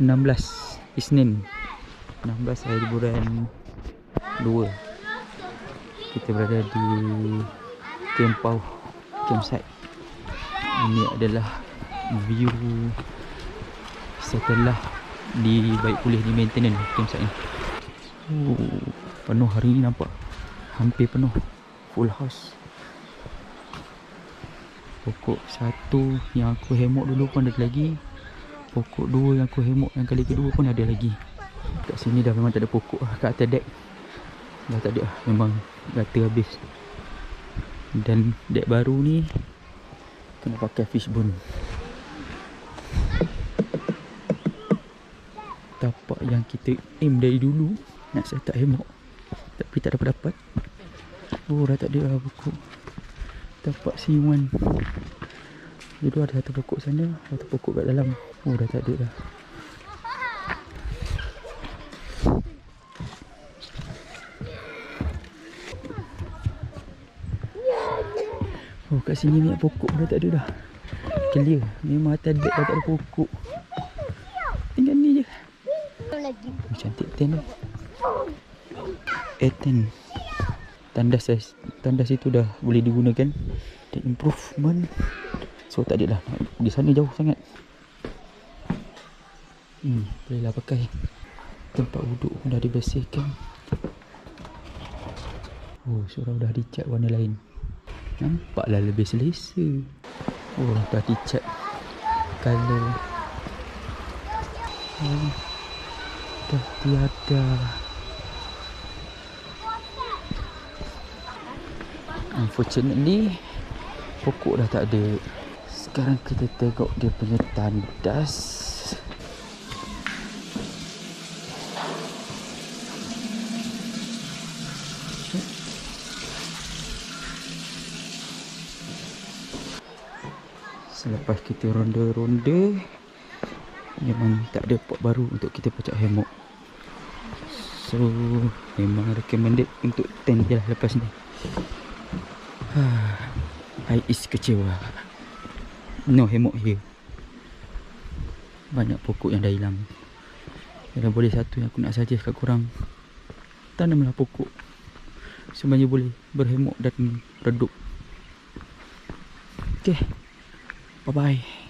16 Isnin 16 hari bulan 2. Kita berada di Kempau campsite. Ini adalah view setelah baik pulih di maintenance campsite ni. Penuh hari ni, nampak hampir penuh, full house. Pokok satu yang aku hemok dulu pun ada lagi. Pokok dua yang aku hemok yang kali kedua pun ada lagi. Kat sini dah memang tak ada pokok lah. Kat atas deck dah tak ada lah. Memang rata habis. Dan deck baru ni kena pakai fishbone. Tapak yang kita aim dari dulu nak set up hemok, tapi tak dapat. Oh, dah tak ada lah pokok. Tapak C1 dulu ada satu pokok sana, satu pokok kat dalam. Oh, dah tak ada dah. Oh, kat sini banyak pokok dah tak ada dah. Clear. Memang atas deck dah tak ada pokok. Tinggal ni je. Cantik tent ni. Tent. Tandas itu dah boleh digunakan. Dan improvement. So tak ada lah. Di sana jauh sangat. Bolehlah pakai. Tempat duduk pun dah dibersihkan. Oh, surau dah dicat warna lain. Nampaklah lebih selesa. Oh, dah dicat color. Dah tiada. Unfortunately pokok dah tak ada. Sekarang kita tengok dia punya tandas. Selepas kita ronda-ronda, memang tak ada pot baru untuk kita pecah hemok. So memang recommended untuk tent je lah lepas ni. I is kecewa. No hemok here. Banyak pokok yang dah hilang. Kalau boleh satu yang aku nak suggest kat korang, tanamlah pokok. Sebenarnya boleh berhemok dan redup. Okay, bye bye.